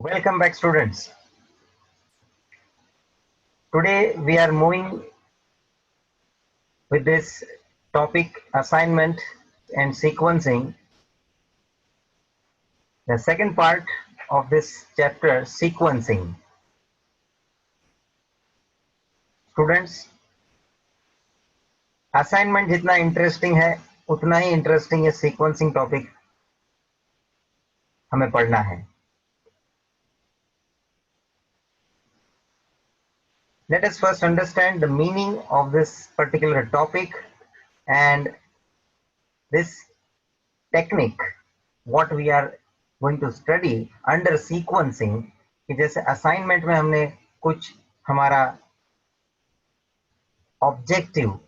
Welcome back, students. Today we are moving with this topic assignment and sequencing. The second part of this chapter, sequencing. Students, assignment जितना interesting है उतना ही interesting है sequencing topic हमें पढ़ना है. Let us first understand the meaning of this particular topic and this technique, what we are going to study under sequencing. कि जैसे assignment में हमने कुछ हमारा ऑब्जेक्टिव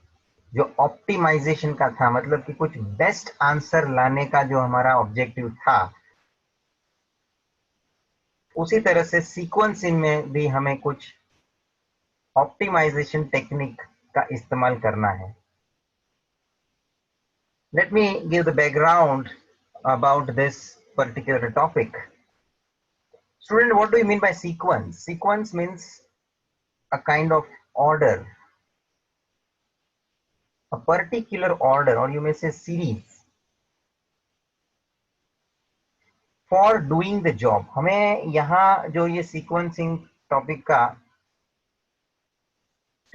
जो ऑप्टिमाइजेशन का था, मतलब कि कुछ बेस्ट आंसर लाने का जो हमारा ऑब्जेक्टिव था, उसी तरह से सीक्वेंसिंग में भी हमें कुछ ऑप्टिमाइजेशन टेक्निक का इस्तेमाल करना है. Let me give the background about this particular topic. Student, what do you mean by sequence? Sequence means a kind of order, a particular order, or you may say series for doing the job. हमें यहाँ जो ये sequencing topic का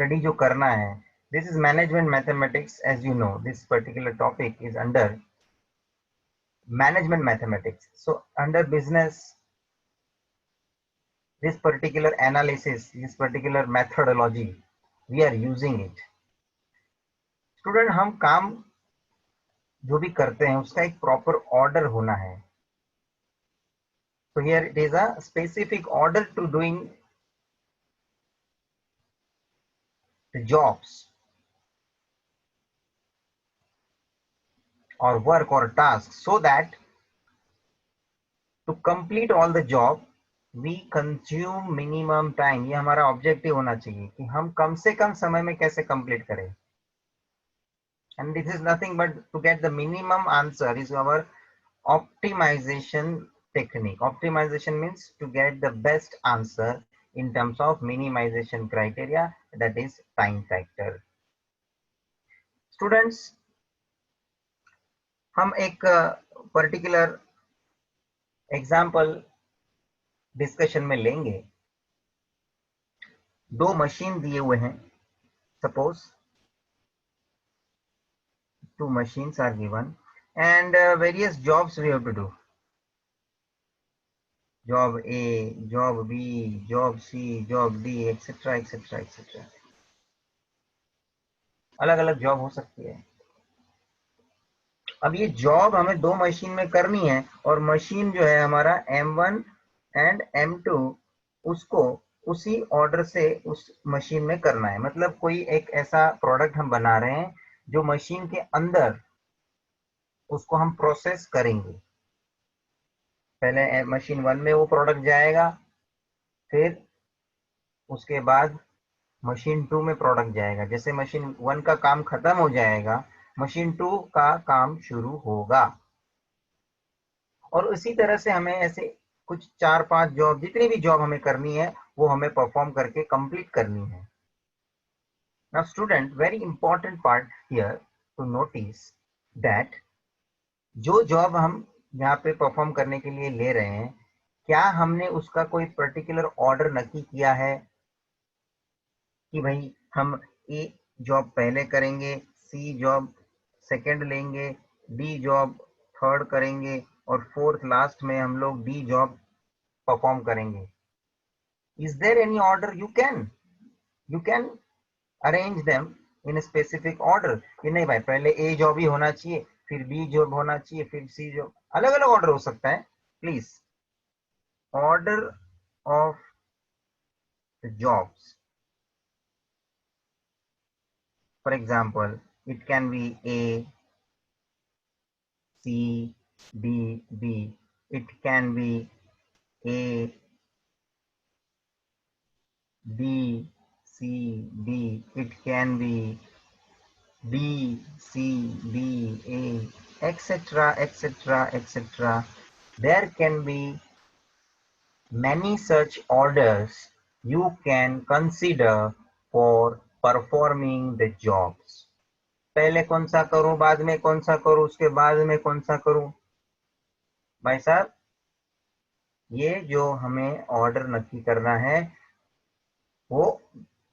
study जो करना है, this is management mathematics. As you know, this particular topic is under management mathematics. So under business, this particular analysis, this particular methodology, we are using it. Student, हम काम जो भी करते हैं उसका एक प्रॉपर ऑर्डर होना है. So here it is a specific order to doing the jobs or work or tasks, so that to complete all the job we consume minimum time. ये हमारा ऑब्जेक्टिव होना चाहिए कि हम कम से कम समय में कैसे कंप्लीट करें. And this is nothing but to get the minimum answer is our optimization technique. Optimization means to get the best answer in terms of minimization criteria, that is time factor. Students, हम एक particular example discussion में लेंगे. दो machine दिए हुए हैं. Suppose two machines are given and various jobs we have to do. Job A, job B, job C, job D, etc. etc. etc. अलग अलग जॉब हो सकती है. अब ये जॉब हमें दो मशीन में करनी है और मशीन जो है हमारा M1 एंड M2 उसको उसी ऑर्डर से उस मशीन में करना है. मतलब कोई एक ऐसा प्रोडक्ट हम बना रहे हैं जो मशीन के अंदर उसको हम प्रोसेस करेंगे. पहले मशीन 1 में वो प्रोडक्ट जाएगा, फिर उसके बाद मशीन 2 में प्रोडक्ट जाएगा. जैसे मशीन 1 का काम खत्म हो जाएगा, मशीन 2 का काम शुरू होगा. और उसी तरह से हमें ऐसे कुछ 4-5 जॉब, जितनी भी जॉब हमें करनी है वो हमें परफॉर्म करके कंप्लीट करनी है. Now student, very important part here to notice that जो जॉब हम यहाँ पे परफॉर्म करने के लिए ले रहे हैं, क्या हमने उसका कोई पर्टिकुलर ऑर्डर नक्की किया है कि भाई हम ए जॉब पहले करेंगे, सी जॉब सेकंड लेंगे, डी जॉब थर्ड करेंगे और फोर्थ लास्ट में हम लोग डी जॉब परफॉर्म करेंगे. Is there any order? You can arrange them in a specific order. कि नहीं भाई पहले ए जॉब ही होना चाहिए, फिर बी जॉब होना चाहिए, फिर सी जॉब. अलग अलग ऑर्डर हो सकता है. Please, order of the jobs, for example, it can be A, C, D, B. It can be A, B, C, D. It can be B, C, D, A, etc., etc., etc. There can be many such orders you can consider for performing the jobs. पहले कौन सा करूं, बाद में कौन सा करूं, उसके बाद में कौन सा करूं? भाई साहब, ये जो हमें ऑर्डर नक्की करना है वो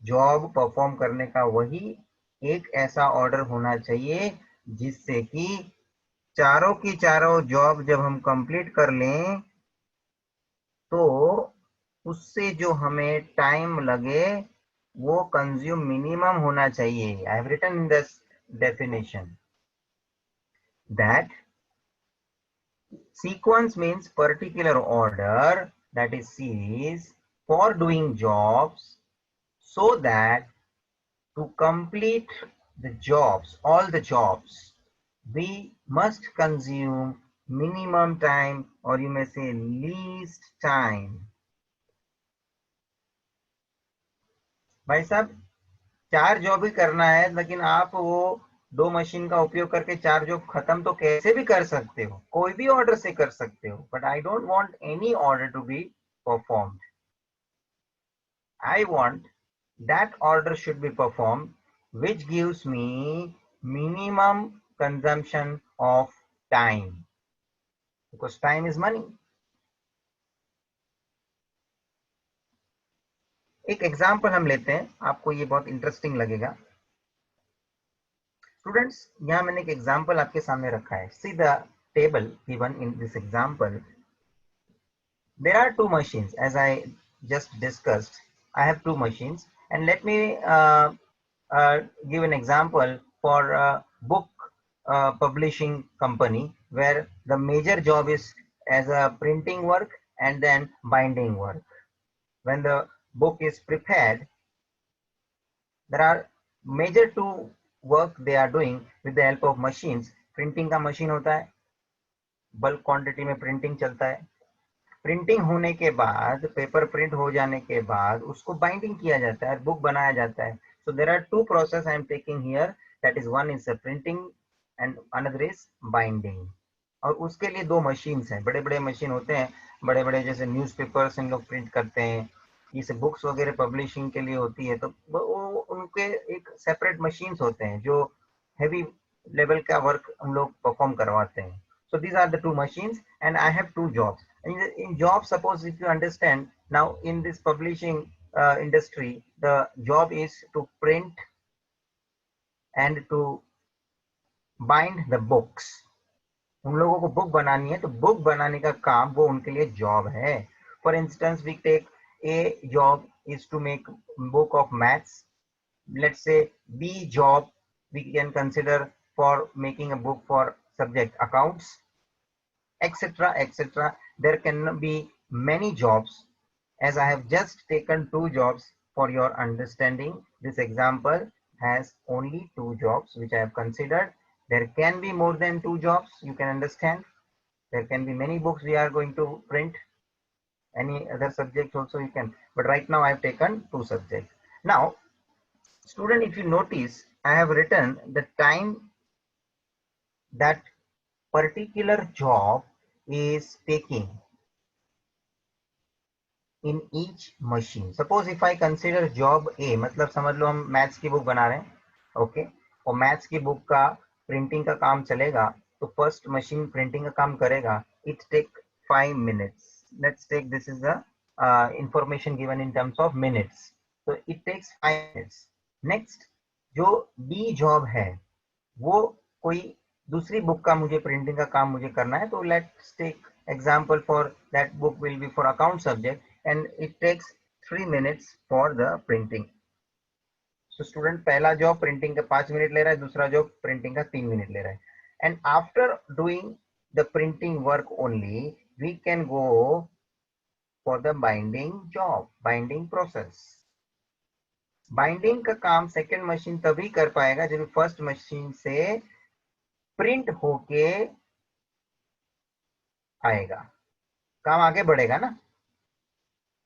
जॉब परफॉर्म करने का वही एक ऐसा ऑर्डर होना चाहिए जिससे कि चारों की चारों जॉब जब हम कंप्लीट कर लें तो उससे जो हमें टाइम लगे वो कंज्यूम मिनिमम होना चाहिए. I have written in this definition that sequence means particular order, that is series, for doing jobs so that to complete the jobs, all the jobs, we must consume minimum time, or you may say least time. भाई साहब, चार job ही करना है, लेकिन आप वो दो machine का उपयोग करके चार जॉब खत्म तो कैसे भी कर सकते हो, कोई भी ऑर्डर से कर सकते हो. But I don't want any order to be performed. I want that order should be performed which gives me minimum consumption of time, because time is money. एक एग्जांपल हम लेते हैं, आपको ये बहुत इंटरेस्टिंग लगेगा. स्टूडेंट्स, यहाँ मैंने एक एग्जांपल आपके सामने रखा है. See the table given in this example. There are two machines, as I just discussed. I have two machines, and let me give an example for a book publishing company where the major job is as a printing work and then binding work. When the book is prepared, there are major two work they are doing with the help of machines. Printing का machine होता है, bulk quantity में printing चलता है. Printing होने के बाद, paper print हो जाने के बाद उसको बाइंडिंग किया जाता है, बुक बनाया जाता है. So there are two process I am taking here, that is one is printing and another is binding. और उसके लिए दो मशीन्स हैं, बड़े बड़े मशीन होते हैं, बड़े बड़े जैसे न्यूज़पेपर्स इन लोग प्रिंट करते हैं, जैसे बुक्स वगैरह पब्लिशिंग के लिए होती है, तो वो उनके एक सेपरेट मशीन्स होते हैं जो हैवी लेवल का वर्क हम लोग परफॉर्म करवाते हैं. So these are the two machines, and I have two jobs. In job, suppose if you understand, now in this publishing industry, the job is to print and to bind the books. उन लोगों को book बनानी है, तो book बनाने का काम वो उनके लिए जॉब है. For instance we take a job is to make book of maths. Let's say B job we can consider for making a book for subject accounts, etc., etc. There can be many jobs. As I have just taken two jobs for your understanding, this example has only two jobs which I have considered. There can be more than two jobs, you can understand. There can be many books we are going to print, any other subject also you can, but right now I have taken two subjects. Now student, if you notice, I have written the time that particular job is taking in each machine. Suppose if I consider job A, मतलब समझ लो हम maths की book बना रहे हैं, okay, और maths की book का प्रिंटिंग का काम चलेगा, तो फर्स्ट मशीन प्रिंटिंग का काम करेगा. It take 5 minutes. Let's take this is the information given in terms of minutes. So it takes 5 minutes. Next जो बी जॉब है वो कोई दूसरी बुक का मुझे प्रिंटिंग का काम मुझे करना है, तो let's take example for that book will be for account subject and it takes 3 minutes for the printing. So student, पहला जॉब प्रिंटिंग का 5 मिनट ले रहा है, दूसरा जॉब प्रिंटिंग का 3 मिनट ले रहा है. And after doing the printing work only we can go for the binding job, binding process. Binding का काम सेकेंड मशीन तभी कर पाएगा जब फर्स्ट मशीन से प्रिंट होके आएगा, काम आगे बढ़ेगा ना.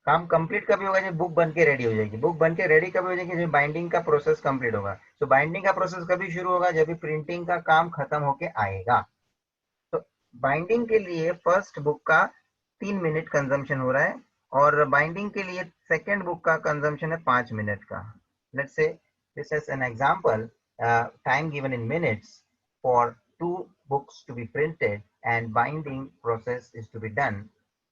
काम कंप्लीट कभी होगा जब बुक बन के रेडी हो जाएगी. बुक बन के रेडी कभी हो जाएगी जब बाइंडिंग का प्रोसेस कंप्लीट होगा. तो बाइंडिंग का प्रोसेस कभी शुरू होगा जब प्रिंटिंग का काम खत्म होके आएगा. तो बाइंडिंग के लिए फर्स्ट बुक का 3 मिनट कंजम्पशन हो रहा है, और बाइंडिंग के लिए सेकेंड बुक का कंजम्पशन है 5 मिनट का. Let's say this is an example, time given in minutes for 2 books to be printed and binding process is to be done.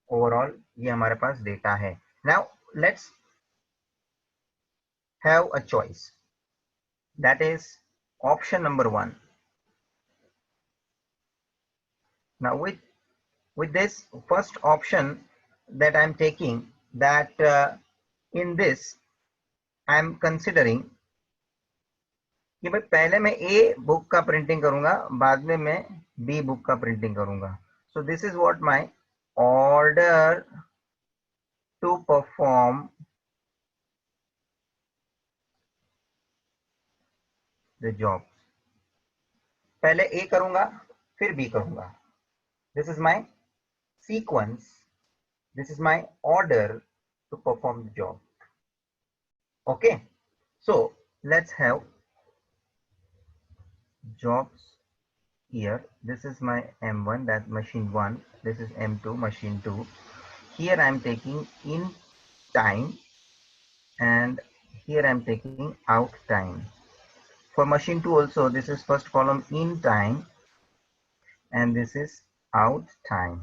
Overall ये हमारे पास डेटा है. Now let's have a choice, that is option number 1. Now with this first option that I am taking, that in this I am considering कि भाई पहले मैं a book का printing करूंगा, बाद में मैं बी बुक का प्रिंटिंग करूंगा. So this is what my order to perform the job. पहले ए करूंगा फिर बी करूंगा. This is my sequence, this is my order to perform the job. Okay, so let's have jobs here. This is my M1, that machine 1. This is M2, machine 2. Here I am taking in time and here I am taking out time. For machine 2 also, this is first column in time and this is out time.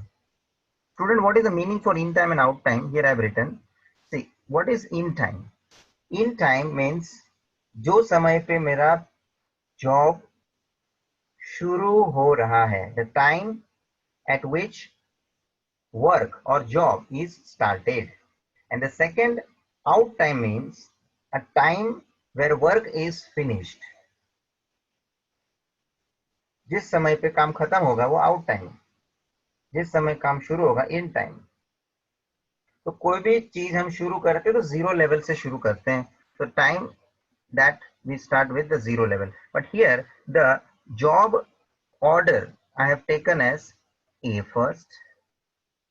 Student, what is the meaning for in time and out time? Here I have written. See, what is in time? In time means जो समय पे मेरा job शुरू हो रहा है, the time at which work or job is started. And the second, out time means a time where work is finished. जिस समय पे काम खत्म होगा वो आउट टाइम, जिस समय काम शुरू होगा इन टाइम. तो कोई भी चीज हम शुरू करते हैं तो जीरो लेवल से शुरू करते हैं, तो time that we start with the zero level. But here the job order I have taken as A first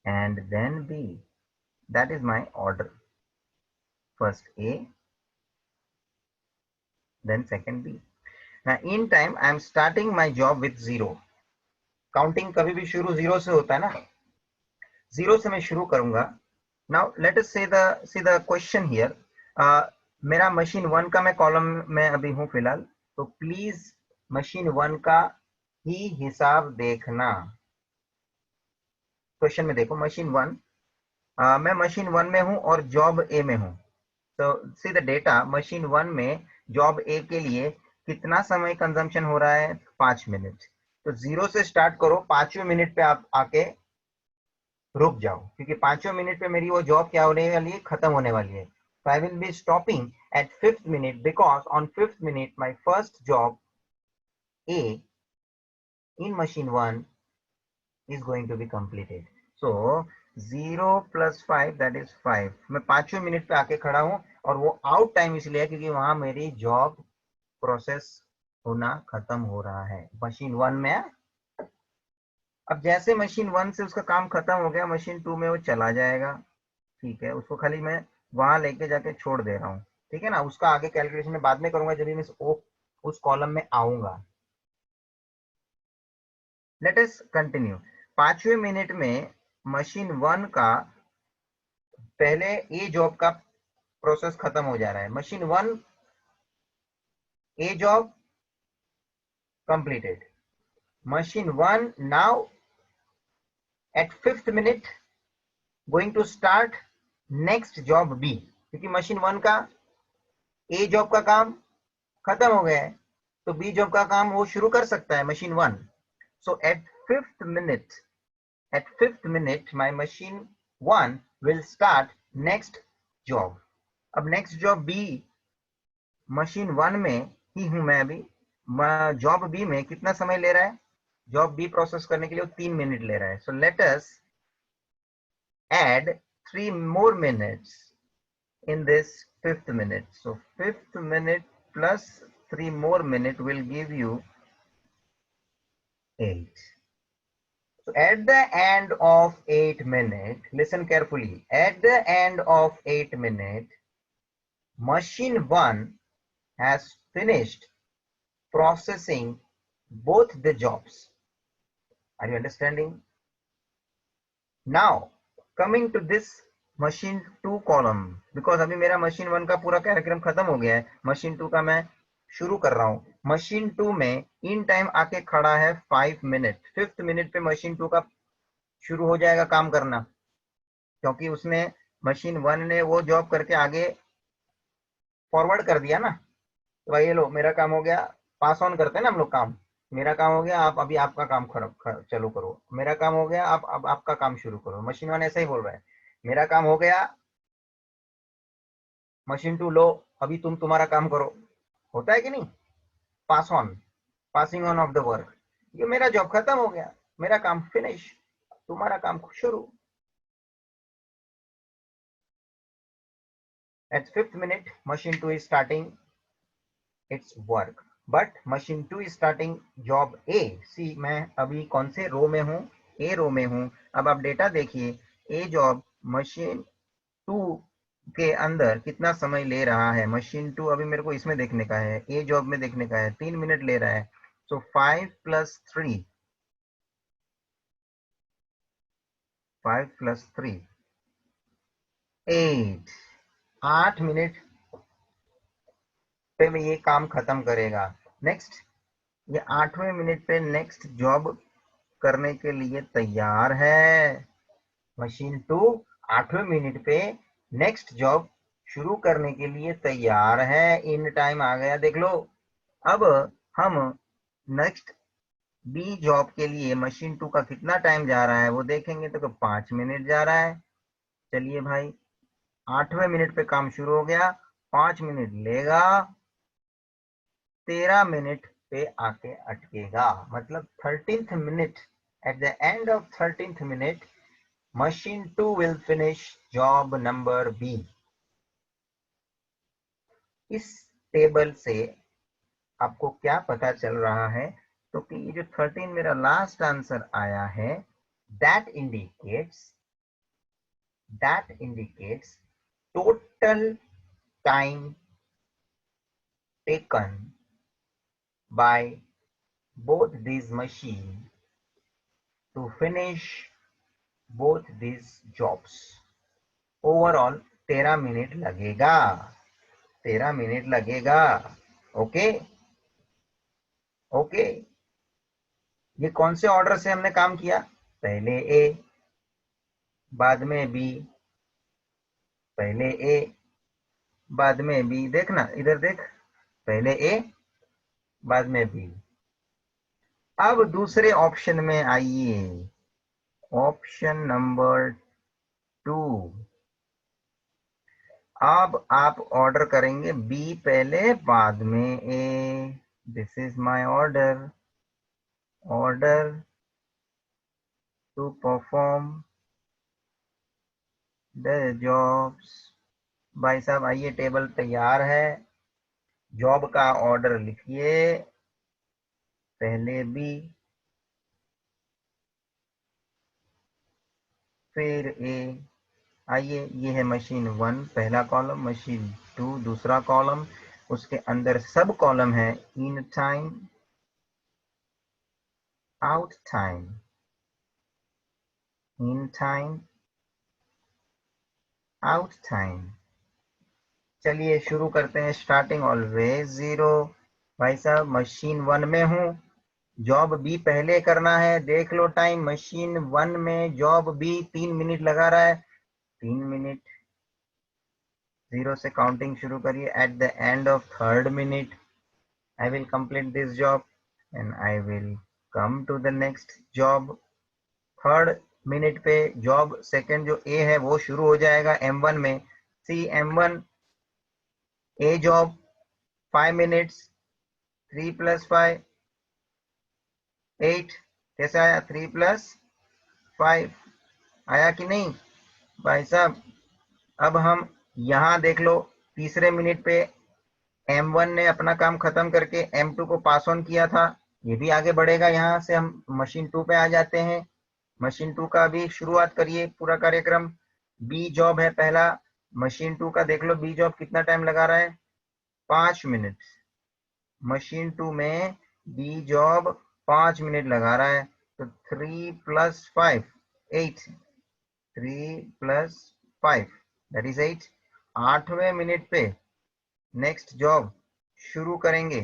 and then B. That is my order. First A, then second B. Now in time I am starting my job with 0. Counting कभी भी शुरू 0 से होता है ना, 0 से मैं शुरू करूंगा. Now let us see the question here. मेरा मशीन 1 का मैं कॉलम में अभी हूं फिलहाल, तो प्लीज मशीन 1 का ही हिसाब देखना. क्वेश्चन में देखो, मशीन 1, मैं मशीन 1 में हूं और जॉब ए में हूं. तो सी द डेटा, मशीन 1 में जॉब ए के लिए कितना समय कंजम्पशन हो रहा है? 5 मिनट. तो 0 से स्टार्ट करो, 5वें मिनट पे आप आके रुक जाओ, क्योंकि 5वें मिनट पे मेरी वो जॉब क्या होने वाली है? खत्म होने वाली है. So I will be stopping at 5th minute because on 5th minute my first job A in machine 1 is going to be completed. So 0 plus 5, that is 5. मैं 5वें मिनट पे आके खड़ा हूं और वो आउट टाइम इसलिए है क्योंकि वहां मेरी जॉब प्रोसेस होना खत्म हो रहा है मशीन 1 में. अब जैसे मशीन 1 से उसका काम खत्म हो गया, मशीन 2 में वो चला जाएगा. ठीक है, उसको खाली मैं वहां लेके जाके छोड़ दे रहा हूँ. ठीक है ना, उसका आगे कैलकुलेशन में बाद में करूंगा जब भी मैं उस कॉलम में आऊंगा. Let us continue. 5वें मिनट में मशीन 1 का पहले ए जॉब का प्रोसेस खत्म हो जा रहा है. Machine 1 A job completed. Machine 1 now at 5th minute going to start next job B, क्योंकि मशीन 1 का ए जॉब का काम खत्म हो गया है, तो बी जॉब का काम वो शुरू कर सकता है machine 1. So at 5th minute my machine 1 will start next job. अब नेक्स्ट जॉब बी मशीन 1 में ही हूं मैं अभी. जॉब बी में कितना समय ले रहा है? जॉब बी प्रोसेस करने के लिए 3 मिनट ले रहा है. So let us add 3 more minutes in this 5th minute. So 5th minute plus 3 more minute will give you 8. So at the end of 8 minute, listen carefully, at the end of 8 minute, machine 1 has finished processing both the jobs. Are you understanding? Now coming to this machine 2 column, because अभी मेरा machine 1 का पूरा कार्यक्रम खत्म हो गया है, machine 2 का मैं शुरू कर रहा हूँ। मशीन 2 में इन टाइम आके खड़ा है 5 मिनट, 5th मिनट पे मशीन 2 का शुरू हो जाएगा काम करना, क्योंकि उसने मशीन 1 ने वो जॉब करके आगे फॉरवर्ड कर दिया ना। तो भाई ये लो मेरा काम हो गया, पास ऑन करते हैं ना हम लोग काम, मेरा काम हो गया, आप अभी आपका काम चालू करो, मेरा काम हो गया, आप अब आपका काम शुरू करो। मशीन 1 ऐसा ही बोल रहा है, मेरा काम हो गया, मशीन 2 लो अभी तुम तुम्हारा काम करो। होता है कि नहीं? Pass on, passing on off the work. ये मेरा जॉब खत्म हो गया, मेरा काम फिनिश, तुम्हारा काम शुरू। At 5th minute, machine 2 is starting its work. But machine 2 is starting job A. See, मैं अभी कौन से रो में हूँ? A रो में हूँ। अब आप डेटा देखिए, A जॉब मशीन 2 के अंदर कितना समय ले रहा है। मशीन 2 अभी मेरे को इसमें देखने का है, A जॉब में देखने का है, 3 मिनट ले रहा है। सो 5 + 3, 5 + 3 8, 8 मिनट पे ये काम खत्म करेगा। नेक्स्ट, ये 8वें मिनट पे नेक्स्ट जॉब करने के लिए तैयार है। मशीन 2 8वें मिनट पे नेक्स्ट जॉब शुरू करने के लिए तैयार है। इन टाइम आ गया, देख लो। अब हम नेक्स्ट बी जॉब के लिए मशीन 2 का कितना टाइम जा रहा है वो देखेंगे, तो 5 मिनट जा रहा है। चलिए भाई, 8वें मिनट पे काम शुरू हो गया, 5 मिनट लेगा, 13 मिनट पे आके अटकेगा। मतलब 13th minute, at the end of 13th minute, machine 2 will finish job number B. इस टेबल से आपको क्या पता चल रहा है? तो कि ये जो 13 मेरा लास्ट आंसर आया है, that indicates total time taken by both these machines to finish both these jobs. Overall 13 minute लगेगा, 13 मिनट लगेगा। Okay okay. ये कौन से ऑर्डर से हमने काम किया? पहले ए, बाद में बी, पहले ए, बाद में बी। देखना इधर देख, पहले ए, बाद में बी। अब दूसरे ऑप्शन में आइए, ऑप्शन नंबर 2। अब आप ऑर्डर करेंगे बी पहले, बाद में A. This is my order to perform the jobs. भाई साहब आइए, टेबल तैयार है, जॉब का ऑर्डर लिखिए। पहले बी, फिर ए। आइए, ये है मशीन 1 पहला कॉलम, मशीन 2 दूसरा कॉलम, उसके अंदर सब कॉलम है। In time, out time, in time, out time. चलिए शुरू करते हैं। Starting always 0। भाई साहब मशीन 1 में हूँ, जॉब बी पहले करना है। देख लो टाइम, मशीन 1 में जॉब बी 3 मिनट लगा रहा है। 3 मिनट, 0 से काउंटिंग शुरू करिए। At the end of 3rd minute I will complete this job and I will come to the next job. 3rd minute पे जॉब सेकंड जो ए है वो शुरू हो जाएगा M1 में। सी M1 ए जॉब 5 minutes, 3 + 5 8। कैसे आया? 3 + 5 आया कि नहीं भाई साहब? अब हम यहाँ देख लो, तीसरे मिनट पे M1 ने अपना काम खत्म करके M2 को पास ऑन किया था, ये भी आगे बढ़ेगा। यहाँ से हम मशीन 2 पे आ जाते हैं। मशीन 2 का भी शुरुआत करिए पूरा कार्यक्रम। बी जॉब है पहला, मशीन 2 का देख लो बी जॉब कितना टाइम लगा रहा है, 5 मिनट। मशीन 2 में बी जॉब 5 मिनट लगा रहा है, तो 3 + 5 8, 3 + 5, दैट इज 8। 8वें मिनट पे नेक्स्ट जॉब शुरू करेंगे।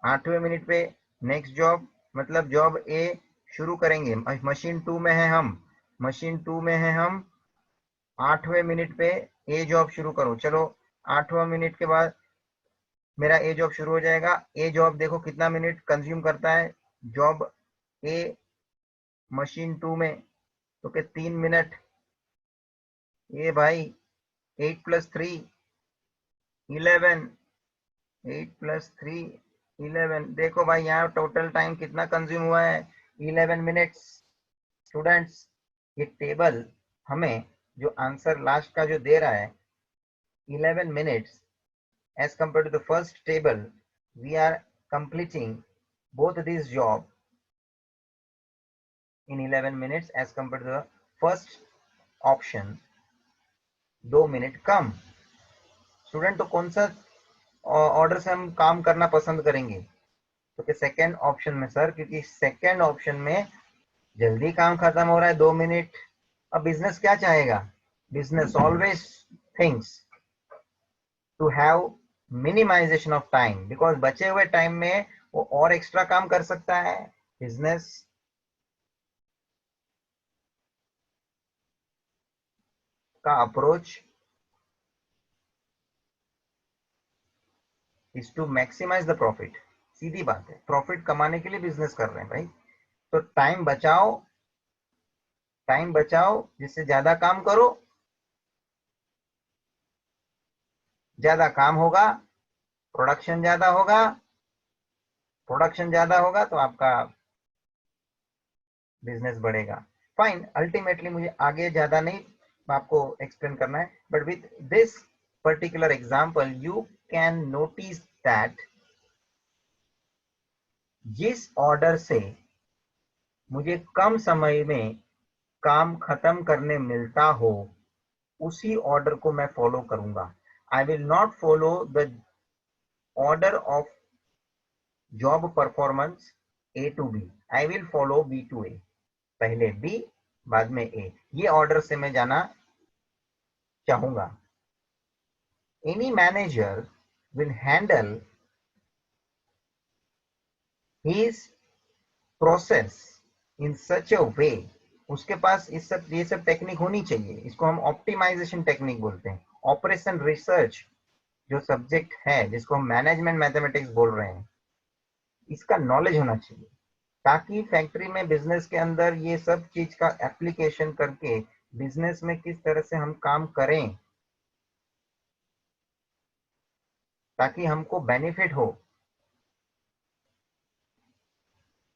8वें मिनट पे नेक्स्ट जॉब, मतलब जॉब ए शुरू करेंगे। मशीन 2 में है हम, मशीन 2 में है हम। 8वें मिनट पे ए जॉब शुरू करो। चलो 8वां मिनट के बाद मेरा ए जॉब शुरू हो जाएगा। ए जॉब देखो कितना मिनट कंज्यूम करता है। जॉब ए मशीन 2 में तो क्या 3 मिनट। ये भाई 8 + 3 11, 8 + 3 11। देखो भाई यहाँ टोटल टाइम कितना कंज्यूम हुआ है, 11 मिनट्स। स्टूडेंट्स ये टेबल हमें जो आंसर लास्ट का जो दे रहा है 11 minutes, as compared to the first table, we are completing both these job in 11 minutes as compared to the first option 2 minute come. Student तो कौन सा ऑर्डर से हम काम करना पसंद करेंगे? तो कि सेकेंड ऑप्शन में सर, क्योंकि सेकेंड ऑप्शन में जल्दी काम खत्म हो रहा है, 2 मिनट। अब बिजनेस क्या चाहेगा? Business always thinks to have minimization of time, because बचे हुए टाइम में वो और एक्स्ट्रा काम कर सकता है। बिजनेस का approach is to maximise the profit. सीधी बात है, प्रॉफिट कमाने के लिए बिजनेस कर रहे हैं भाई, तो टाइम बचाओ, टाइम बचाओ, जिससे ज्यादा काम करो, ज्यादा काम होगा, प्रोडक्शन ज्यादा होगा, प्रोडक्शन ज्यादा होगा तो आपका बिजनेस बढ़ेगा। फाइन, अल्टीमेटली मुझे आगे ज्यादा नहीं आपको एक्सप्लेन करना है, but with this particular example you can notice that जिस ऑर्डर से मुझे कम समय में काम खत्म करने मिलता हो उसी ऑर्डर को मैं फॉलो करूंगा। I will not follow the order of job performance A to B, I will follow B to A. पहले बी बाद में ए, ये ऑर्डर से मैं जाना चाहूंगा। Any manager will handle his process in such a way, उसके पास ये सब टेक्निक होनी चाहिए। इसको हम ऑप्टिमाइजेशन टेक्निक बोलते हैं। ऑपरेशन रिसर्च जो सब्जेक्ट है, जिसको हम मैनेजमेंट मैथमेटिक्स बोल रहे हैं, इसका नॉलेज होना चाहिए, ताकि फैक्ट्री में बिजनेस के अंदर ये सब चीज का एप्लीकेशन करके बिजनेस में किस तरह से हम काम करें ताकि हमको बेनिफिट हो।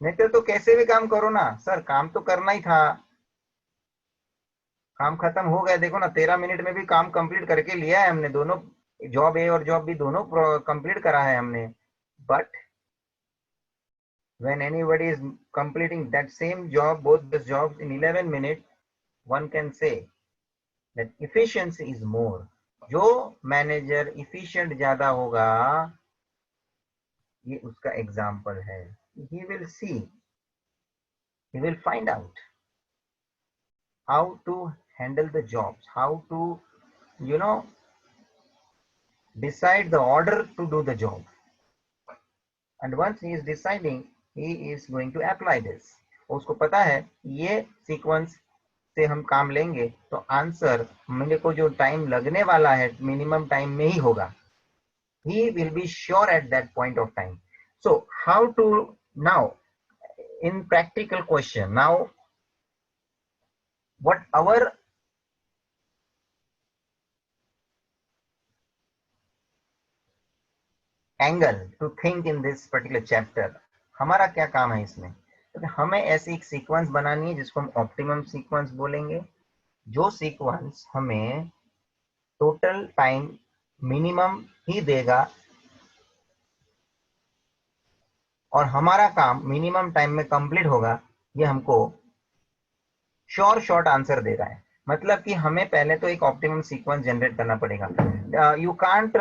नहीं तो कैसे भी काम करो ना सर, काम तो करना ही था, काम खत्म हो गया। देखो ना 13 मिनट में भी काम कंप्लीट करके लिया है हमने, दोनों जॉब ए और जॉब बी दोनों कंप्लीट करा है हमने। But when anybody is completing that same job, both the jobs in 11 minutes, one can say that efficiency is more। जो मैनेजर efficient ज्यादा होगा, ये उसका एग्जाम्पल है। he will see, he will find out how to handle the jobs, how to, you know, decide the order to do the job, and once he is deciding he is going to apply this। उसको पता है ये sequence से हम काम लेंगे तो answer मेरे को जो टाइम लगने वाला है मिनिमम टाइम में ही होगा। he will be sure at that point of time। so how to, now in practical question, now what our angle to think in this particular chapter, हमारा क्या काम है इसमें? तो हमें ऐसी एक सीक्वेंस बनानी है जिसको हम ऑप्टिमम सीक्वेंस बोलेंगे, जो सीक्वेंस हमें टोटल टाइम मिनिमम ही देगा और हमारा काम मिनिमम टाइम में कंप्लीट होगा। ये हमको शॉर्ट आंसर दे रहा है। मतलब कि हमें पहले तो एक ऑप्टिमम सीक्वेंस जनरेट करना पड़ेगा। You can't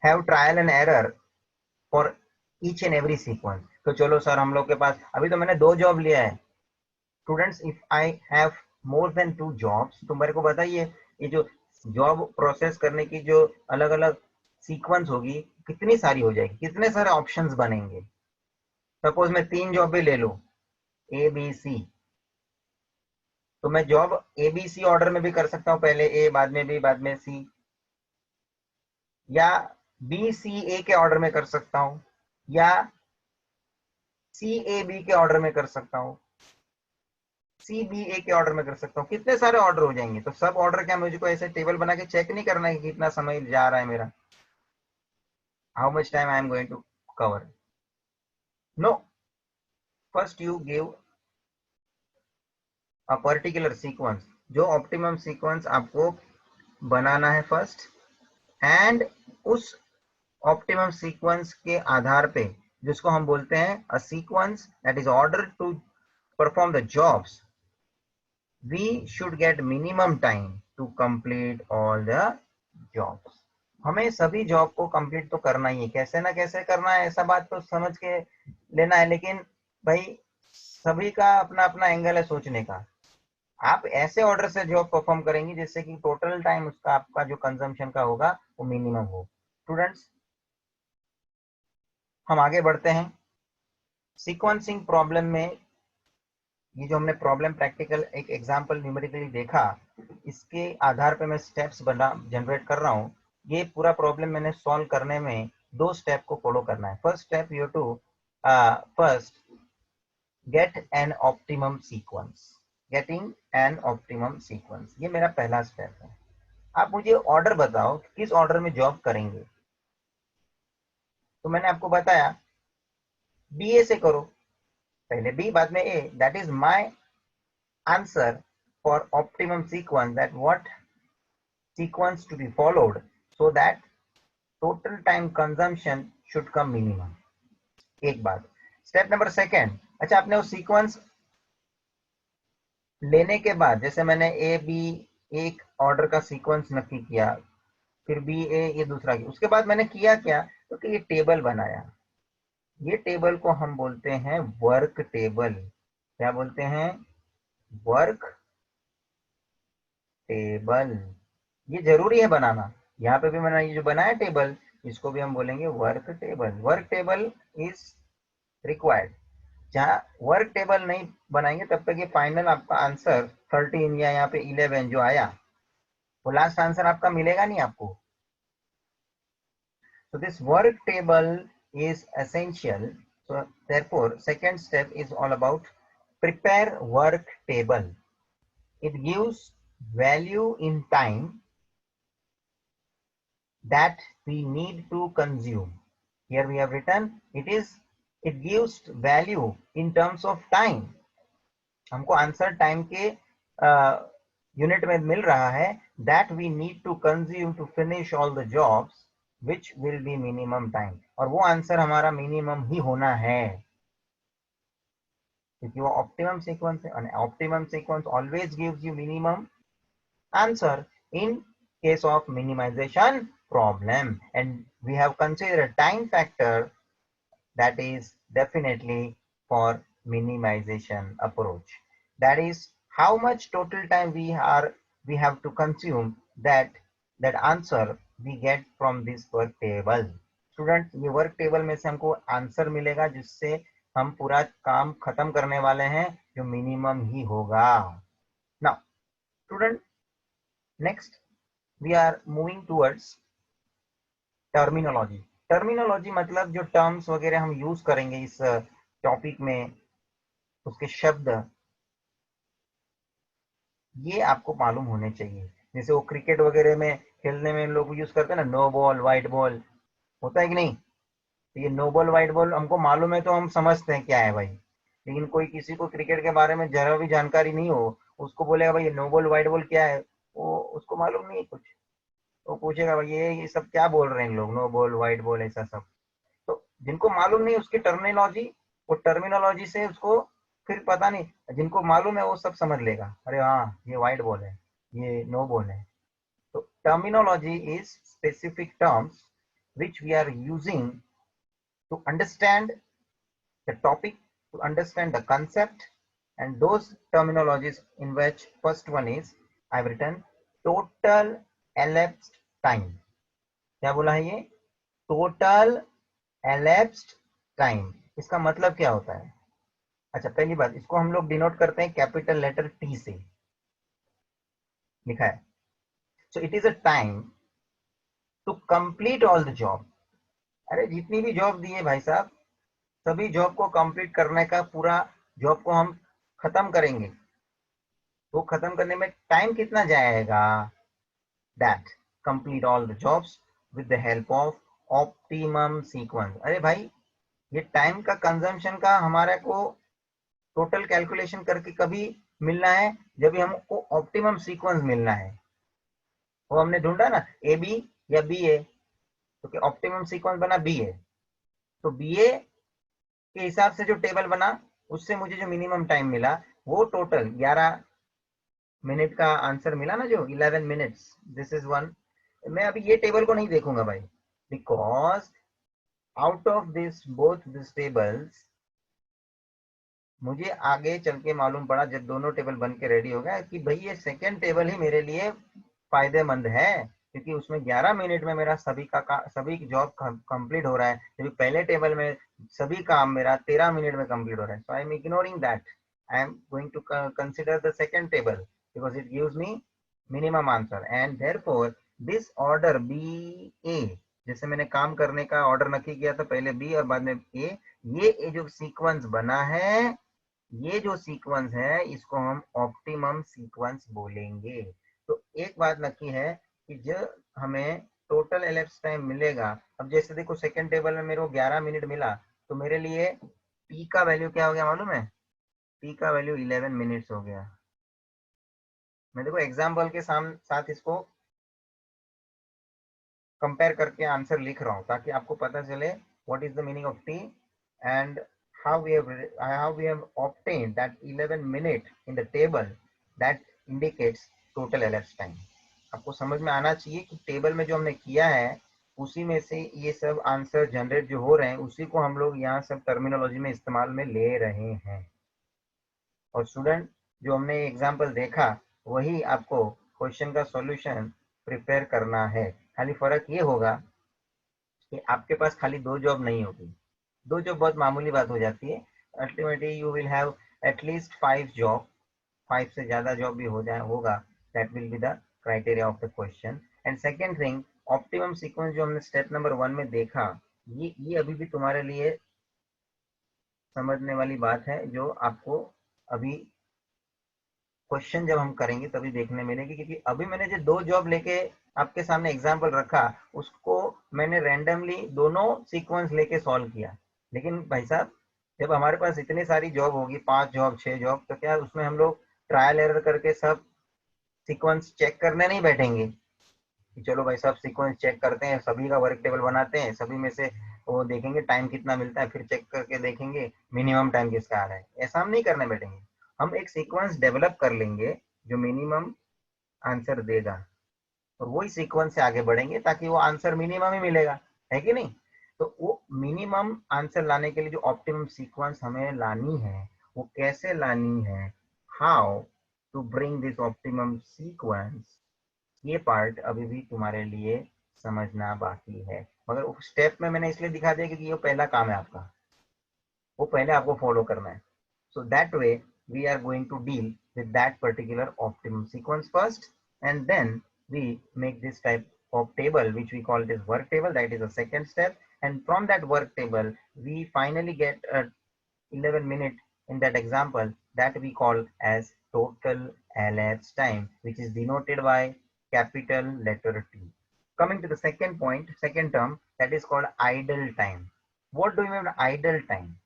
have trial and error for each and every sequence. तो चलो सर हम लोग के पास अभी तो मैंने 2 जॉब लिया है, students, if I have more than 2 jobs, तो मेरे को बताइए ये जो जॉब प्रोसेस करने की जो अलग अलग सीक्वेंस होगी कितनी सारी हो जाएगी, कितने सारे ऑप्शंस बनेंगे। सपोज मैं 3 जॉब भी ले लूं, ए बी सी, तो मैं job A B C order में भी कर सकता हूँ, पहले ए बाद में बी बाद में सी, या बी सी ए के ऑर्डर में कर सकता हूँ, या सी ए बी के ऑर्डर में कर सकता हूँ, सी बी ए के ऑर्डर में कर सकता हूँ। कितने सारे ऑर्डर हो जाएंगे। तो सब ऑर्डर क्या मुझको ऐसे टेबल बना के चेक नहीं करना है कि कितना समय जा रहा है मेरा, how much time I am going to cover. No, first you give a particular sequence, जो ऑप्टिमम सीक्वेंस आपको बनाना है फर्स्ट, एंड उस ऑप्टिमम सीक्वेंस के आधार पे, जिसको हम बोलते हैं a sequence that is order to perform the jobs, we should get minimum time to complete all the jobs। हमें सभी जॉब को कंप्लीट तो करना ही है, कैसे ना कैसे करना है, ऐसा बात तो समझ के लेना है। लेकिन भाई सभी का अपना अपना एंगल है सोचने का। आप ऐसे ऑर्डर से जॉब परफॉर्म करेंगे जिससे कि टोटल टाइम उसका आपका जो कंजम्पशन का होगा वो मिनिमम हो। स्टूडेंट्स, हम आगे बढ़ते हैं। सीक्वेंसिंग प्रॉब्लम में ये जो हमने प्रॉब्लम प्रैक्टिकल एक एग्जांपल न्यूमेरिकली देखा, इसके आधार पे मैं स्टेप्स बना जनरेट कर रहा हूँ। ये पूरा प्रॉब्लम मैंने सॉल्व करने में 2 स्टेप को फॉलो करना है। First step you to first get an optimum sequence, getting an optimum sequence, ये मेरा पहला स्टेप है। आप मुझे ऑर्डर बताओ किस ऑर्डर में जॉब करेंगे। तो मैंने आपको बताया बी ए से करो, पहले बी बाद में A, that is my answer for optimum sequence, that what sequence to be followed so that total time consumption should come minimum। एक बात। स्टेप नंबर सेकेंड, अच्छा आपने वो सीक्वेंस लेने के बाद, जैसे मैंने ए बी एक ऑर्डर का सीक्वेंस नक्की किया, फिर बी ए ये दूसरा किया, उसके बाद मैंने किया क्या, तो कि ये टेबल बनाया। ये टेबल को हम बोलते हैं वर्क टेबल। क्या बोलते हैं? Work table. ये जरूरी है बनाना। यहाँ पे भी मैंने ये जो बनाया टेबल, इसको भी हम बोलेंगे work table. Work table is required. जहाँ वर्क टेबल नहीं बनाएंगे तब तक ये फाइनल आपका आंसर 13 या यहाँ पे 11 जो आया, वो लास्ट आंसर आपका मिलेगा नहीं आपको। So this work table is essential. So therefore, second step is all about prepare work table. It gives value in time that we need to consume. Here we have written it gives value in terms of time. हमको answer time के unit में मिल रहा है, that we need to consume to finish all the jobs which will be minimum time, और वो answer हमारा minimum ही होना है क्योंकि वो ऑप्टिमम सीक्वेंस है, and optimum sequence always gives you minimum answer in case of minimization problem, and we have considered time factor, that is definitely for minimization approach. That is how much total time we have to consume, that answer we get from this work table। Student, ये work table में से हमको answer मिलेगा जिससे हम पूरा काम खत्म करने वाले हैं, जो मिनिमम ही होगा। Now student, next we are moving towards terminology. Terminology मतलब जो टर्म्स वगैरह हम यूज करेंगे इस टॉपिक में, उसके शब्द ये आपको मालूम होने चाहिए। जैसे वो क्रिकेट वगैरह में खेलने में लोग यूज करते हैं ना, नो बॉल वाइट बॉल, होता है कि नहीं? तो ये नो बॉल वाइट बॉल हमको मालूम है तो हम समझते हैं क्या है भाई। लेकिन कोई किसी को क्रिकेट के बारे में जरा भी जानकारी नहीं हो, उसको बोलेगा भाई ये नो बॉल वाइट बॉल क्या है, वो उसको मालूम नहीं कुछ, वो पूछेगा भाई ये सब क्या बोल रहे हैं लोग, नो बॉल वाइट बॉल ऐसा सब। तो जिनको मालूम नहीं उसकी टर्मिनोलॉजी, वो टर्मिनोलॉजी से उसको फिर पता नहीं, जिनको मालूम है वो सब समझ लेगा, अरे हाँ ये वाइट बॉल है, ये नो बॉल है। तो terminology is specific terms which we are using to understand the topic, to understand the concept, and those terminologies in which first one is I've written total elapsed time. क्या बोला है ये? total elapsed time. इसका मतलब क्या होता है? अच्छा, पहली बात, इसको हम लोग डिनोट करते हैं कैपिटल लेटर टी से, लिखा है. So it is a time to complete all the job. अरे जितनी भी जॉब दी है भाई साहब, सभी जॉब को कंप्लीट करने का, पूरा जॉब को हम खत्म करेंगे. वो खत्म करने में टाइम कितना जाएगा? That complete all the jobs with the help of optimum sequence. अरे भाई, ये टाइम का कंजम्पशन का हमारे को टोटल कैलकुलेशन करके कभी मिलना है जब भी हमको ऑप्टिमम सीक्वेंस मिलना है. वो हमने ढूंढा ना, ए बी या बी ए, तो ऑप्टिमम सीक्वेंस बना बी ए. तो बी ए के हिसाब से जो टेबल बना, उससे मुझे जो मिनिमम टाइम मिला वो टोटल 11 मिनट का आंसर मिला ना, जो 11 मिनट्स. This is one. मैं अभी ये टेबल को नहीं देखूंगा भाई, because out of this both this tables मुझे आगे चल के मालूम पड़ा, जब दोनों टेबल बन के रेडी हो गया, कि भाई ये सेकेंड टेबल ही मेरे लिए फायदेमंद है, क्योंकि उसमें 11 मिनट में मेरा सभी जॉब कंप्लीट हो रहा है, जबकि पहले टेबल में सभी काम मेरा 13 मिनट में कंप्लीट हो रहा है. So I am ignoring that. I am going to consider the second table because it gives me minimum answer. And therefore this order B A, जैसे मैंने काम करने का ऑर्डर नक्की किया था, पहले बी और बाद में ए, ये जो सीक्वेंस बना है, ये जो सीक्वेंस है, इसको हम ऑप्टिमम सीक्वेंस बोलेंगे. तो एक बात नक्की है कि जो हमें टोटल एलेप्स टाइम मिलेगा, अब जैसे देखो सेकंड टेबल में मेरे को 11 मिनट मिला, तो मेरे लिए पी का वैल्यू क्या हो गया मालूम है? पी का वैल्यू 11 मिनट्स हो गया. मैं देखो एग्जाम्पल के साथ इसको कंपेयर करके आंसर लिख रहा हूँ, ताकि आपको पता चले what is the meaning of T and how we have obtained that 11 minute in the table that indicates total elapsed time. आपको समझ में आना चाहिए कि टेबल में जो हमने किया है, उसी में से ये सब आंसर जनरेट जो हो रहे हैं, उसी को हम लोग यहाँ सब टर्मिनोलॉजी में इस्तेमाल में ले रहे हैं. और स्टूडेंट, जो हमने एग्जाम्पल देखा, वही आपको क्वेश्चन का सॉल्यूशन प्रिपेयर करना है. खाली फर्क ये होगा कि आपके पास खाली 2 जॉब नहीं होगी. 2 जॉब बहुत मामूली बात हो जाती है. Ultimately you will have at least 5 job. 5 से ज्यादा जॉब भी हो जाए होगा, that will be the criteria of the question. And second thing, optimum sequence जो हमने स्टेप नंबर 1 में देखा, ये अभी भी तुम्हारे लिए समझने वाली बात है, जो आपको अभी क्वेश्चन जब हम करेंगे तभी देखने मिलेगी. क्योंकि अभी मैंने जो 2 जॉब लेके आपके सामने एग्जाम्पल रखा, उसको मैंने रैंडमली दोनों सीक्वेंस लेके सॉल्व किया. लेकिन भाई साहब, जब हमारे पास इतनी सारी जॉब होगी, 5 जॉब 6 जॉब, तो क्या उसमें हम लोग ट्रायल एरर करके सब सीक्वेंस चेक करने नहीं बैठेंगे कि चलो भाई साहब सीक्वेंस चेक करते हैं, सभी का वर्क टेबल बनाते हैं, सभी में से वो देखेंगे टाइम कितना मिलता है, फिर चेक करके देखेंगे मिनिमम टाइम किसका आ रहा है. ऐसा हम नहीं करने बैठेंगे. हम एक सीक्वेंस डेवलप कर लेंगे जो मिनिमम आंसर देगा, और वही सीक्वेंस से आगे बढ़ेंगे ताकि वो आंसर मिनिमम ही मिलेगा, है कि नहीं? तो वो मिनिमम आंसर लाने के लिए जो ऑप्टिमम सीक्वेंस हमें लानी है, वो कैसे लानी है, how to bring this optimum sequence, ये पार्ट अभी भी तुम्हारे लिए समझना बाकी है. मगर स्टेप में मैंने इसलिए दिखा दिया क्योंकि ये पहला काम है आपका, वो पहले आपको फॉलो करना है. So that way we are going to deal with that particular optimum sequence first, and then we make this type of table which we call this work table. That is the second step, and from that work table we finally get a 11 minute in that example that we call as total elapsed time, which is denoted by capital letter T. Coming to the second point, second term, that is called idle time. What do you mean by idle time?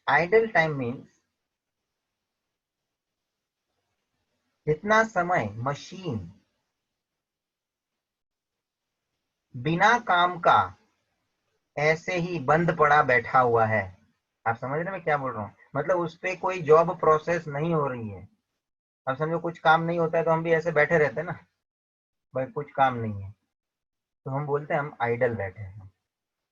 Idle time means जितना समय machine बिना काम का ऐसे ही बंद पड़ा बैठा हुआ है. आप समझ रहे हैं मैं क्या बोल रहा हूँ? मतलब उस पर कोई जॉब प्रोसेस नहीं हो रही है. अब समझो कुछ काम नहीं होता है तो हम भी ऐसे बैठे रहते हैं ना, भाई कुछ काम नहीं है तो हम बोलते हैं हम आइडल बैठे हैं.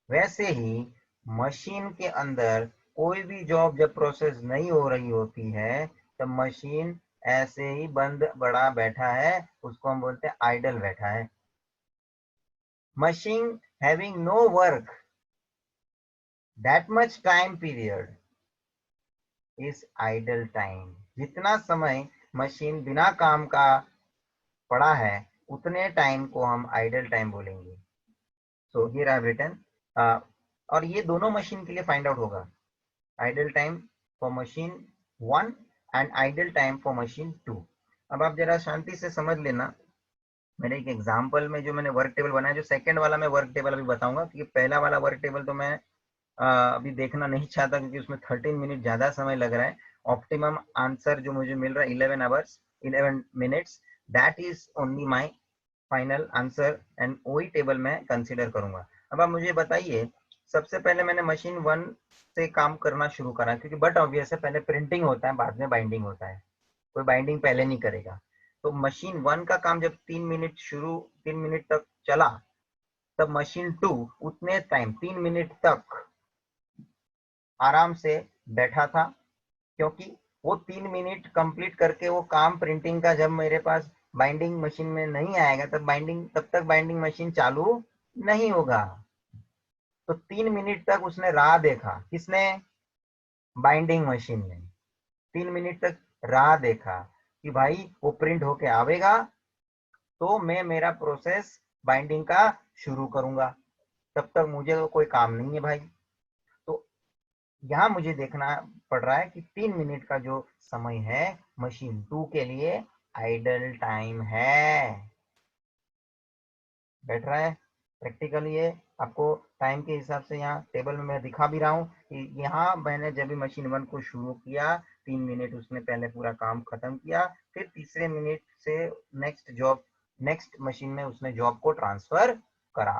वैसे ही मशीन के अंदर कोई भी जॉब जब प्रोसेस नहीं हो रही होती है तब मशीन ऐसे ही बंद बड़ा बैठा है, उसको हम बोलते हैं आइडल बैठा है। Machine having no work that much time period is idle time. जितना समय मशीन बिना काम का पड़ा है उतने टाइम को हम आइडल टाइम बोलेंगे। So here I have written, और ये दोनों मशीन के लिए फाइंड आउट होगा, idle time for machine 1 and idle time for machine 2। अब आप जरा शांति से समझ लेना। मेरे एक एग्जांपल में जो मैंने वर्क टेबल बनाया, जो सेकंड वाला मैं वर्क टेबल अभी बताऊंगा, क्योंकि पहला वाला वर्क टेबल तो मैं अभी देखना नहीं चाहता क्योंकि उसमें 13 मिनट ज्यादा समय लग रहा है। ऑप्टिमम आंसर जो मुझे मिल रहा है 11 hours 11 minutes, that is only my final answer and वही टेबल मैं कंसीडर करूंगा। अब आप मुझे बताइए, सबसे पहले मैंने मशीन 1 से काम करना शुरू करा क्योंकि बट ऑब्वियस है, पहले प्रिंटिंग होता है बाद में बाइंडिंग होता है, कोई बाइंडिंग पहले नहीं करेगा। तो मशीन 1 का काम जब 3 मिनट तक चला, तब मशीन 2 उतने टाइम 3 मिनट तक आराम से बैठा था, क्योंकि वो 3 मिनट कंप्लीट करके वो काम प्रिंटिंग का जब मेरे पास बाइंडिंग मशीन में नहीं आएगा तब तक बाइंडिंग मशीन चालू नहीं होगा। तो 3 मिनट तक उसने राह देखा, किसने? बाइंडिंग मशीन ने 3 मिनट तक राह देखा कि भाई वो प्रिंट होके आवेगा तो मैं मेरा प्रोसेस बाइंडिंग का शुरू करूंगा, तब तक मुझे तो कोई काम नहीं है भाई। तो यहाँ मुझे देखना पड़ रहा है कि 3 मिनट का जो समय है मशीन 2 के लिए आइडल टाइम है। बैठ रहा है प्रैक्टिकली, ये आपको टाइम के हिसाब से यहाँ टेबल में मैं दिखा भी रहा हूँ कि यहाँ मैंने जब भी मशीन 1 को शुरू किया 3 मिनट उसने पहले पूरा काम खत्म किया, फिर तीसरे मिनट से नेक्स्ट मशीन में उसने जॉब को ट्रांसफर करा।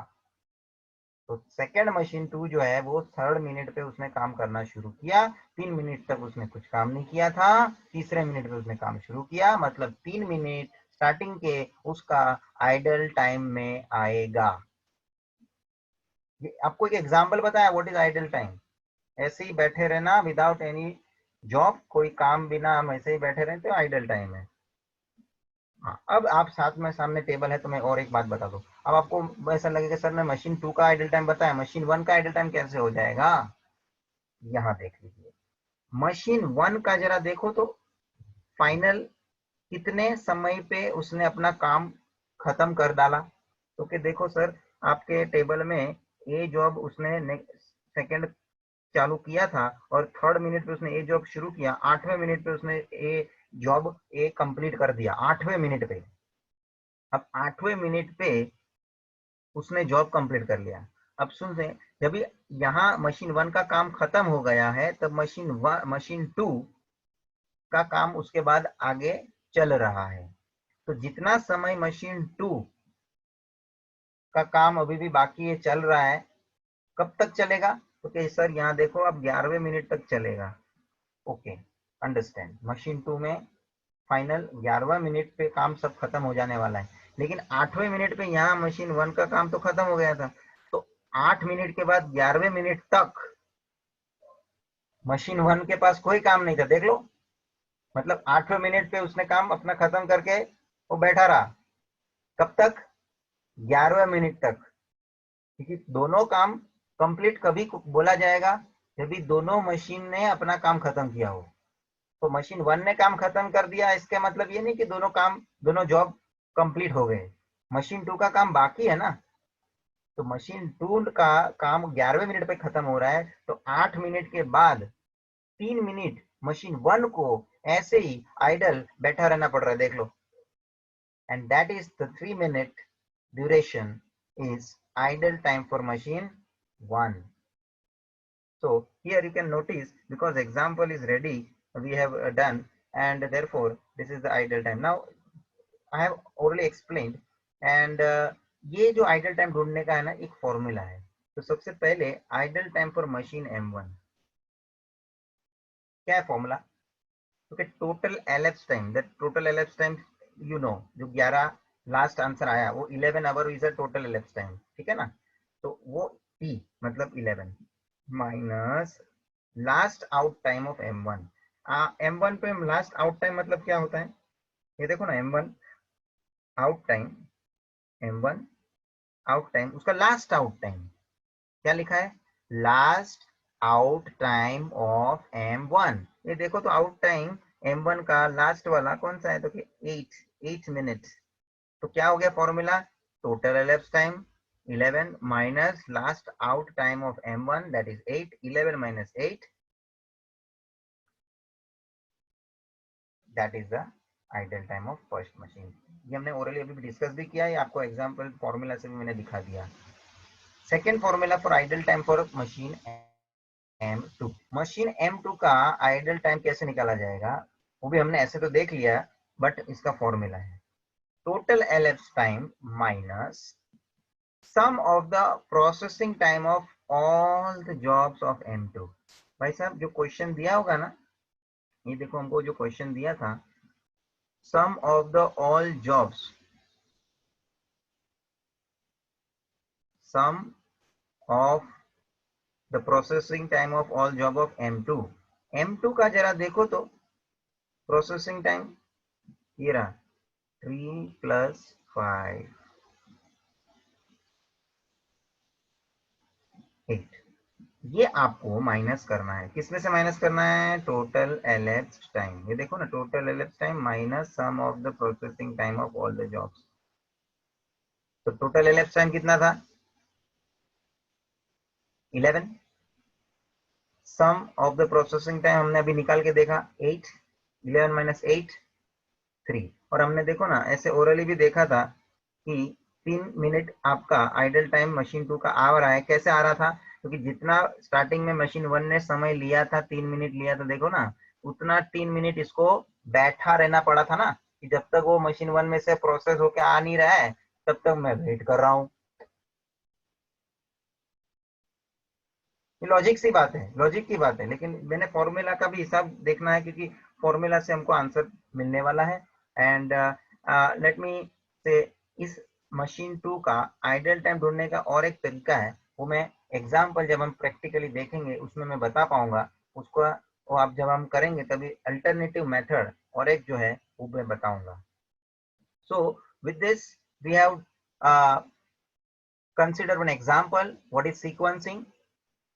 तो सेकेंड मशीन 2 जो है वो 3rd मिनट पे उसने काम करना शुरू किया, 3 मिनट तक उसने कुछ काम नहीं किया था, तीसरे मिनट पे उसने काम शुरू किया, मतलब 3 मिनट स्टार्टिंग के उसका आइडल टाइम में आएगा। आपको एक एग्जांपल बताया व्हाट इज आइडल टाइम। ऐसे ही बैठे रहना विदाउट एनी जॉब, कोई काम बिना हम ऐसे ही बैठे रहे तो आइडल टाइम है। हाँ, अब आप साथ में सामने टेबल है तो मैं और एक बात बता दूं। अब आपको ऐसा लगेगा सर मैं मशीन 2 का आइडल टाइम बताया, मशीन 1 का आइडल टाइम कैसे हो जाएगा? यहाँ देख लीजिए, मशीन 1 का जरा देखो तो फाइनल कितने समय पे उसने अपना काम खत्म कर डाला। तो कि देखो सर, आपके टेबल में ए जॉब उसने सेकंड चालू किया था और 3rd मिनट पे उसने ए जॉब शुरू किया, 8वें मिनट पे उसने ए कंप्लीट कर दिया 8वें मिनट पे। अब 8वें मिनट पे उसने जॉब कंप्लीट कर लिया। अब सुन से, जब यहाँ मशीन 1 का काम खत्म हो गया है तब मशीन 2 का काम उसके बाद आगे चल रहा है। तो जितना समय मशीन 2 का काम अभी भी बाकी है, चल रहा है, कब तक चलेगा? तो okay, सर यहाँ देखो अब 11वें मिनट तक चलेगा। Okay, understand. मशीन 2 में फाइनल 11वें मिनट पे काम सब खत्म हो जाने वाला है, लेकिन 8वें मिनट पे यहाँ मशीन 1 का काम तो खत्म हो गया था। तो 8 मिनट के बाद 11वें मिनट तक मशीन 1 के पास कोई काम नहीं था, देख लो। मतलब 8वें मिनट पे उसने काम अपना खत्म करके वो बैठा रहा, कब तक? 11वें मिनट तक। क्योंकि दोनों काम कंप्लीट कभी बोला जाएगा जब भी दोनों मशीन ने अपना काम खत्म किया हो। तो मशीन 1 ने काम खत्म कर दिया, इसका मतलब ये नहीं कि दोनों जॉब कंप्लीट हो गए। मशीन 2 का काम बाकी है ना। तो मशीन 2 का काम 11वें मिनट पे खत्म हो रहा है, तो 8 मिनट के बाद 3 मिनट मशीन 1 को ऐसे ही आइडल बैठा रहना पड़ रहा है, देख लो। And that is the 3 minute duration is idle time for machine 1. So here you can notice, because example is ready, we have done, and therefore this is the idle time. Now I have already explained, and ये जो idle time ढूंढने का है ना, एक formula है। तो सबसे पहले idle time for machine M1 क्या है फॉर्मूला? क्योंकि total elapsed time, that total elapsed time you know, जो 11 लास्ट आंसर आया वो 11 our is a total elapsed time, ठीक है ना। तो वो T मतलब 11 minus last out time of M1। M1 पे लास्ट आउट टाइम मतलब क्या होता है, ये देखो ना, M1 out time, M1 out time, उसका लास्ट आउट टाइम क्या लिखा है, last out time of M1। ये देखो तो आउट टाइम M1 का लास्ट वाला कौन सा है, तो कि 8 मिनट्स। तो क्या हो गया formula, total elapsed time 11 minus last out time of M1 that is 8, 11 minus 8 that is the idle time of first machine. ये हमने ओरली अभी डिस्कस भी किया है, आपको एग्जांपल फॉर्मूला से भी मैंने दिखा दिया। Second formula for idol time for machine M2। Machine M2 का आइडल टाइम कैसे निकाला जाएगा, वो भी हमने ऐसे तो देख लिया, बट इसका फॉर्मूला है total elapsed time minus sum of the processing time of all the jobs of M2। भाई साहब जो क्वेश्चन दिया होगा ना, ये देखो हमको जो क्वेश्चन दिया था, sum of the all jobs, sum of the processing time of all job of M2। M2 का जरा देखो तो प्रोसेसिंग टाइम, ये रहा 3 + 5 8। ये आपको माइनस करना है, किसमें से माइनस करना है, टोटल elapsed टाइम। ये देखो ना, total elapsed time minus sum of the processing time of all the jobs. तो टोटल elapsed टाइम कितना था, 11। सम ऑफ द प्रोसेसिंग टाइम हमने अभी निकाल के देखा 8, 11 माइनस 8 3। और हमने देखो ना ऐसे ओरली भी देखा था कि 3 मिनट आपका आइडल टाइम मशीन 2 का आ रहा है। कैसे आ रहा था, क्योंकि जितना स्टार्टिंग में मशीन 1 ने समय लिया था, 3 मिनट लिया था, देखो ना उतना 3 मिनट इसको बैठा रहना पड़ा था ना, कि जब तक वो मशीन 1 में से प्रोसेस होके आ नहीं रहा है तब तक मैं वेट कर रहा हूँ। ये लॉजिक सी बात है, लॉजिक की बात है, लेकिन मैंने फॉर्मूला का भी हिसाब देखना है, क्योंकि फॉर्मूला से हमको आंसर मिलने वाला है। एंड लेट मी से, इस मशीन 2 का आइडल टाइम ढूंढने का और एक तरीका है, वो मैं एग्जाम्पल जब हम प्रैक्टिकली देखेंगे उसमें मैं बता पाऊंगा उसको, वो आप जब हम करेंगे तभी अल्टरनेटिव मेथड और एक जो है वो मैं बताऊंगा। So with this we have consider one example what is sequencing.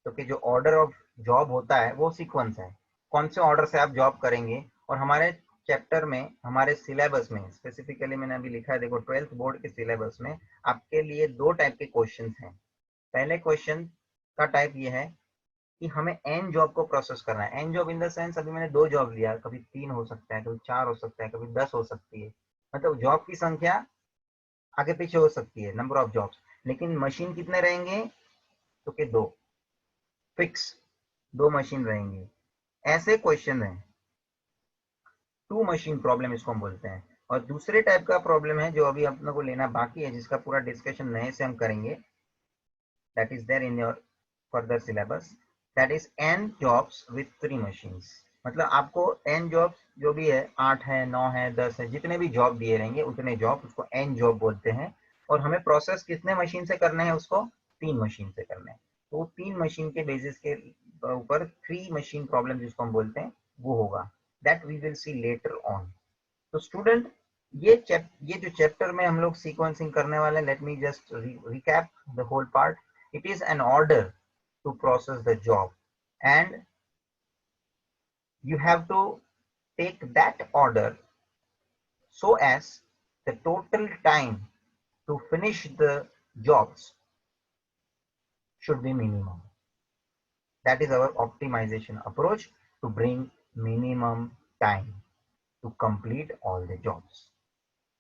तो कि जो ऑर्डर ऑफ जॉब होता है वो सीक्वेंस है, कौन से ऑर्डर से आप जॉब करेंगे। और हमारे चैप्टर में, हमारे सिलेबस में स्पेसिफिकली मैंने अभी लिखा है, देखो 12th बोर्ड के सिलेबस में आपके लिए 2 टाइप के क्वेश्चंस हैं। पहले क्वेश्चन का टाइप ये है कि हमें एन जॉब को प्रोसेस करना है। An job in the sense, अभी मैंने 2 जॉब लिया, कभी 3 हो सकता है, कभी 4 हो सकता है, कभी 10 हो सकती है, मतलब जॉब की संख्या आगे पीछे हो सकती है, नंबर ऑफ जॉब्स, लेकिन मशीन कितने रहेंगे, तो कि 2, फिक्स 2 मशीन रहेंगी। ऐसे क्वेश्चन है, 2 मशीन प्रॉब्लम इसको हम बोलते हैं। और दूसरे टाइप का प्रॉब्लम है जो अभी अपने को लेना बाकी है, जिसका पूरा डिस्कशन नए से हम करेंगे, that is there in your further syllabus, that is n jobs with 3 machines. मतलब आपको n जॉब्स जो भी है, 8 है, 9 है, 10 है, जितने भी जॉब दिए रहेंगे उतने जॉब, उसको n जॉब बोलते हैं। और हमें प्रोसेस कितने मशीन से करना है, उसको 3 मशीन से करना है। तो 3 मशीन के बेसिस के ऊपर 3 मशीन प्रॉब्लम जिसको हम बोलते हैं वो होगा, that we will see later on. तो स्टूडेंट, ये जो चैप्टर में हम लोग सीक्वेंसिंग करने वाले हैं, let me just recap the whole part. It is an order to process the job, and you have to take that order so as the total time to finish the jobs should be minimum. That is our optimization approach to bring minimum time to complete all the jobs.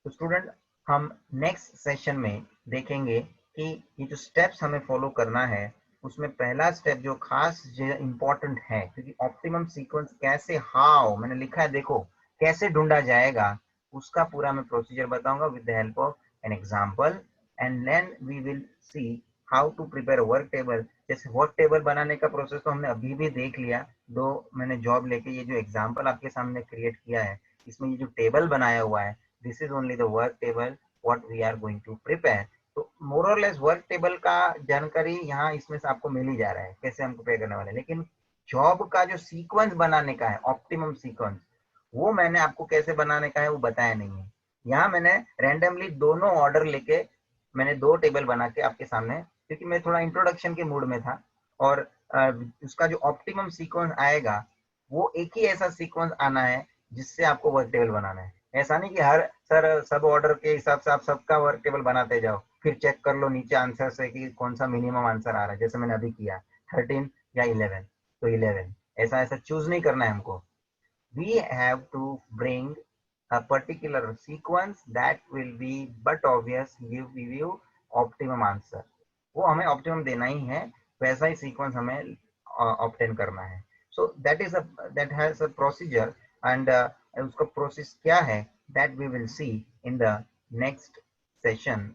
तो student, हम next session में देखेंगे कि ये जो steps हमें follow करना है, उसमें पहला स्टेप जो खास इंपॉर्टेंट है, क्योंकि ऑप्टिमम सीक्वेंस कैसे, हाउ मैंने लिखा है, देखो कैसे ढूंढा जाएगा, उसका पूरा मैं प्रोसीजर बताऊंगा with the help of an example. And then we will see how to prepare work table. जैसे वर्क टेबल बनाने का प्रोसेस तो हमने अभी भी देख लिया, दो मैंने जॉब लेके ये जो एग्जांपल आपके सामने क्रिएट किया है, इसमें ये जो टेबल बनाया हुआ है, this is only the work table what we are going to prepare। तो मोर और लेस वर्क टेबल का जानकारी यहाँ इसमें से आपको मिल ही जा रहा है, कैसे हम प्रिपेयर करने वाले हैं। लेकिन जॉब का जो सीक्वेंस बनाने का है, ऑप्टिमम सीक्वेंस, वो मैंने आपको कैसे बनाने का है वो बताया नहीं है। यहाँ मैंने रैंडमली दोनों ऑर्डर लेके मैंने दो टेबल बना के आपके सामने, क्योंकि मैं थोड़ा इंट्रोडक्शन के मूड में था, और उसका जो ऑप्टिमम सीक्वेंस आएगा वो एक ही ऐसा सीक्वेंस आना है जिससे आपको वर्क टेबल बनाना है। ऐसा नहीं कि हर सर सब ऑर्डर के हिसाब से आप सबका वर्क टेबल बनाते जाओ, फिर चेक कर लो नीचे आंसर से कि कौन सा मिनिमम आंसर आ रहा है, जैसे मैंने अभी किया 13 या 11, तो 11, ऐसा ऐसा चूज नहीं करना है हमको। We have to bring a particular sequence that will be but obvious give you optimum answer। वो हमें ऑप्टिमम देना ही है, वैसा ही सीक्वेंस हमें ऑप्टेन करना है। So that has a procedure, and उसका प्रोसेस क्या है that we will see in the next session.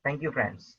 Thank you friends.